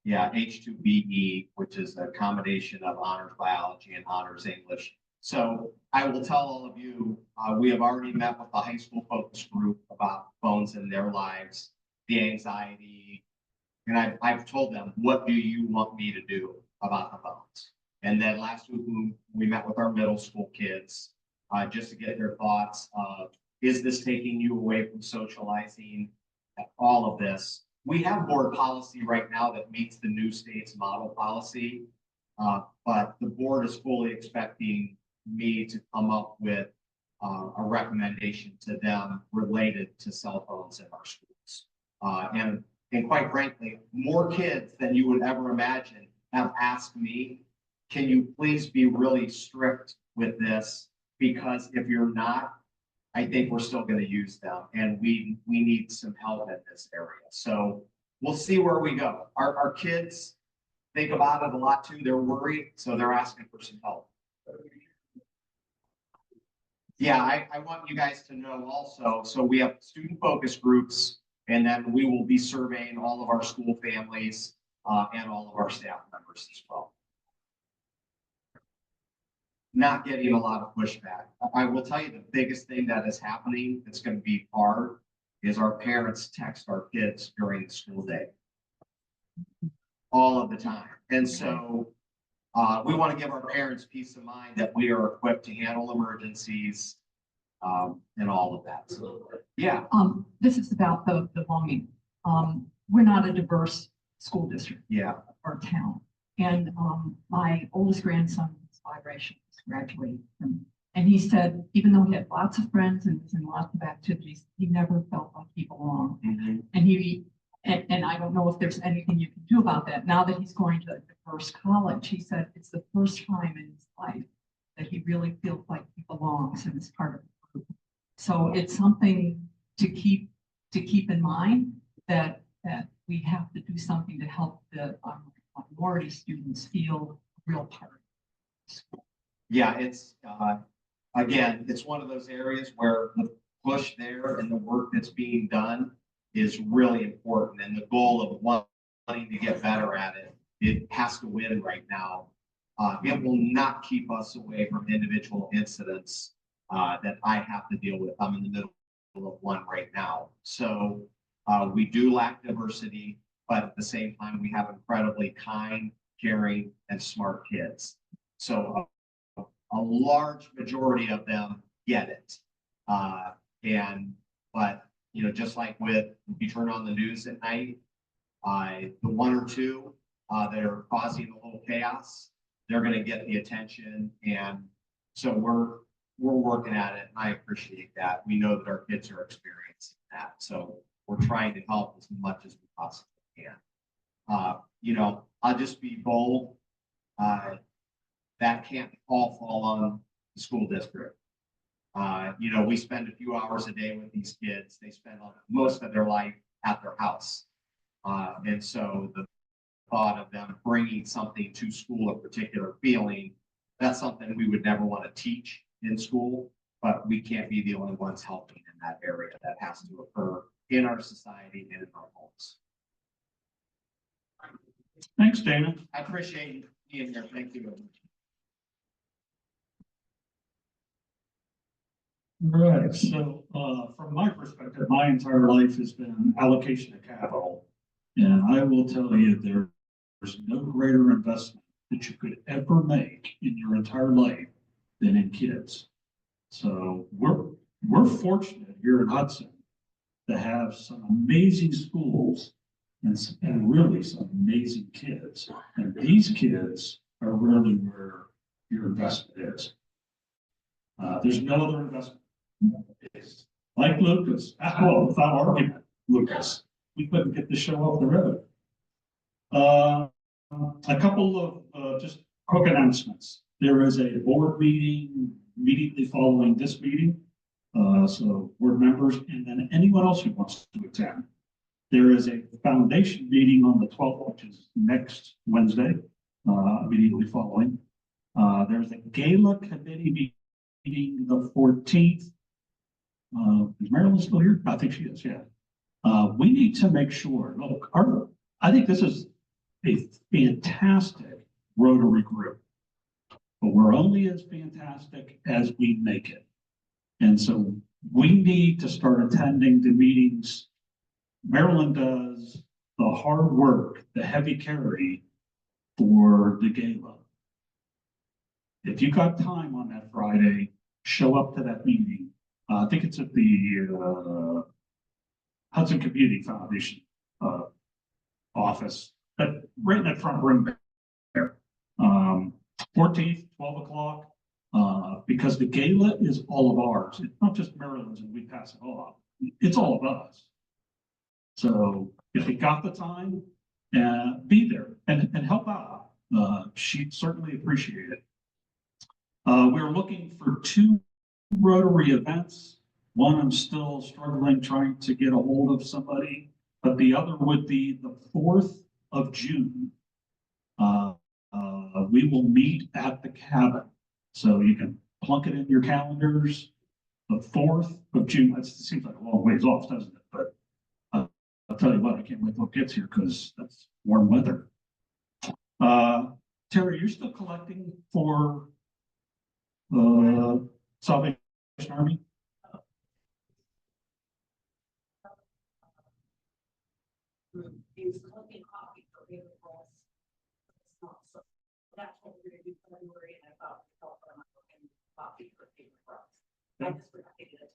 Yeah, H2BE, which is a combination of honors biology and honors English. So I will tell all of you, we have already met with the high school focus group about phones in their lives, the anxiety. And I've told them, what do you want me to do about the phones? And then last week, we met with our middle school kids, just to get their thoughts of, is this taking you away from socializing? All of this. We have board policy right now that meets the new state's model policy, but the board is fully expecting me to come up with a recommendation to them related to cell phones in our schools. And quite frankly, more kids than you would ever imagine have asked me, can you please be really strict with this? Because if you're not, I think we're still going to use them, and we need some help in this area. So we'll see where we go. Our kids think about it a lot too. They're worried, so they're asking for some help. Yeah, I want you guys to know also, so we have student focus groups, and then we will be surveying all of our school families and all of our staff members as well. Not getting a lot of pushback. I will tell you the biggest thing that is happening that's going to be hard is our parents text our kids during the school day all of the time. And so we want to give our parents peace of mind that we are equipped to handle emergencies and all of that. So, yeah. This is about the belonging. We're not a diverse school district. Yeah. Or town. And my oldest grandson is biracial. Graduated and he said, even though he had lots of friends and was in lots of activities, he never felt like he belonged. Mm-hmm. And I don't know if there's anything you can do about that. Now that he's going to a diverse college, he said it's the first time in his life that he really feels like he belongs and is part of the group. So it's something to keep in mind that we have to do something to help the minority students feel a real part of school. Yeah, it's, again, it's one of those areas where the push there and the work that's being done is really important. And the goal of wanting to get better at it has to win right now. It will not keep us away from individual incidents that I have to deal with. I'm in the middle of one right now. So we do lack diversity, but at the same time, we have incredibly kind, caring, and smart kids. So a large majority of them get it. But you know, just like with, if you turn on the news at night, the one or two that are causing a little chaos, they're going to get the attention. And so we're working at it. And I appreciate that. We know that our kids are experiencing that. So we're trying to help as much as we possibly can. You know, I'll just be bold. That can't all fall on the school district. You know, we spend a few hours a day with these kids. They spend most of their life at their house. And so the thought of them bringing something to school, a particular feeling, that's something we would never want to teach in school, but we can't be the only ones helping in that area. That has to occur in our society and in our homes. Thanks, Dana. I appreciate you being here. Thank you. All right, so from my perspective, my entire life has been allocation of capital. And I will tell you, there's no greater investment that you could ever make in your entire life than in kids. So we're fortunate here in Hudson to have some amazing schools and really some amazing kids. And these kids are really where your investment is. There's no other investment. It's like Lucas, well, without argument, Lucas, we couldn't get the show off the road. A couple of just quick announcements. There is a board meeting immediately following this meeting. So board members and then anyone else who wants to attend. There is a foundation meeting on the 12th, which is next Wednesday, immediately following. There's a gala committee meeting the 14th. Is Marilyn still here? I think she is, yeah. We need to make sure, look, I think this is a fantastic Rotary group, but we're only as fantastic as we make it. And so we need to start attending the meetings. Marilyn does the hard work, the heavy carry for the gala. If you got time on that Friday, show up to that meeting. I think it's at the Hudson Community Foundation office, but right in that front room there. 14th, 12 o'clock. Because the gala is all of ours. It's not just Maryland's and we pass it off. It's all of us. So if you got the time, be there and help out. She'd certainly appreciate it. We're looking for 2 Rotary events. One, I'm still struggling trying to get a hold of somebody, but the other would be the 4th of June. We will meet at the cabin. So you can plunk it in your calendars. The 4th of June, it seems like a long ways off, doesn't it? But I'll tell you what, I can't wait till it gets here because that's warm weather. Terry, you're still collecting for Salvation Army? Is collecting coffee for paper press. It's not so. That's what we're gonna do February, and I thought we felt that I'm looking coffee for paper press. I just forgot to get it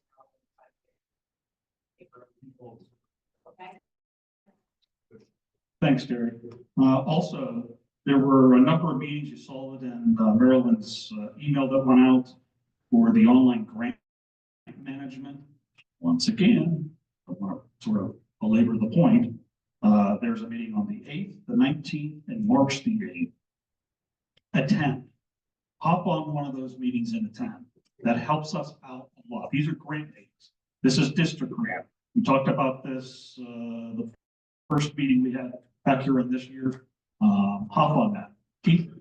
to okay. Thanks, Terry. Also, there were a number of meetings, you saw it in Maryland's email that went out for the online grant management. Once again, I want to sort of belabor the point. There's a meeting on the 8th, the 19th, and March the 8th. Attend. Hop on one of those meetings and attend. That helps us out a lot. These are grant meetings. This is district grant. We talked about this the first meeting we had back here in this year. Hop on that. Keith?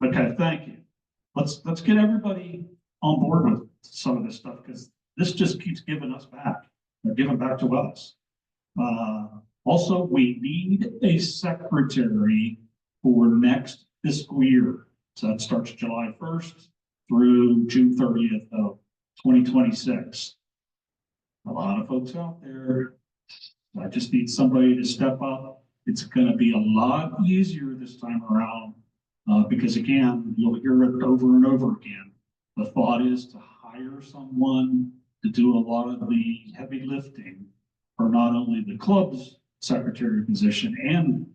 Okay, thank you. Let's get everybody on board with some of this stuff because this just keeps giving us back. They're giving back to us. Also, we need a secretary for next fiscal year. So that starts July 1st through June 30th of 2026. A lot of folks out there. I just need somebody to step up. It's going to be a lot easier this time around because again, you'll hear it over and over again. The thought is to hire someone to do a lot of the heavy lifting for not only the club's secretary position and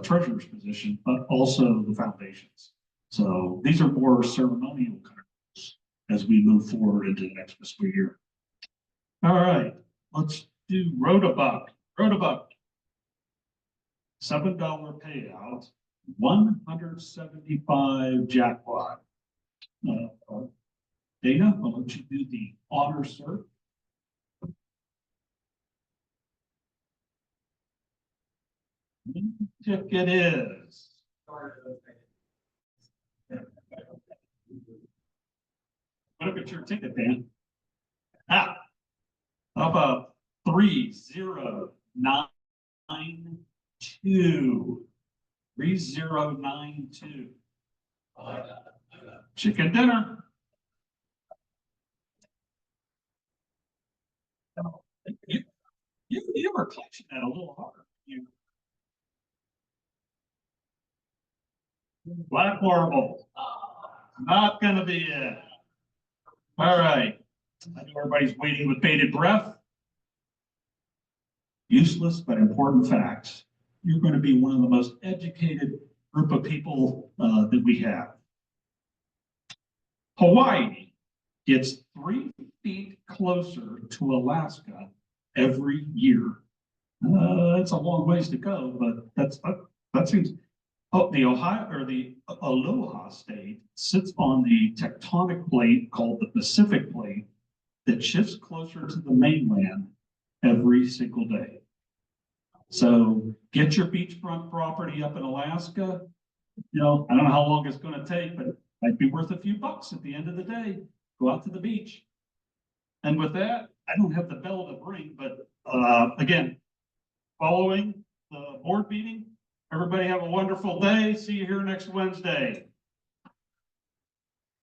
treasurer's position, but also the foundations. So these are more ceremonial kinds as we move forward into the next fiscal year. All right, let's do Rotabuck. Rotabuck. $7 payout, 175 jackpot. Dana, I'll let you do the honor, sir. Ticket is. What if it's your ticket, Dan? How about 3092? 3092. Chicken dinner. You were clutching that a little harder. You. Black marble. Not gonna be it. All right. I know everybody's waiting with bated breath. Useless but important facts. You're going to be one of the most educated group of people that we have. Hawaii gets 3 feet closer to Alaska every year. That's a long ways to go, but that seems. Oh, the Ohio or the Aloha state sits on the tectonic plate called the Pacific plate that shifts closer to the mainland every single day. So get your beachfront property up in Alaska. You know, I don't know how long it's going to take, but it might be worth a few bucks at the end of the day. Go out to the beach. And with that, I don't have the bell to ring, but again, following the board meeting, everybody have a wonderful day. See you here next Wednesday.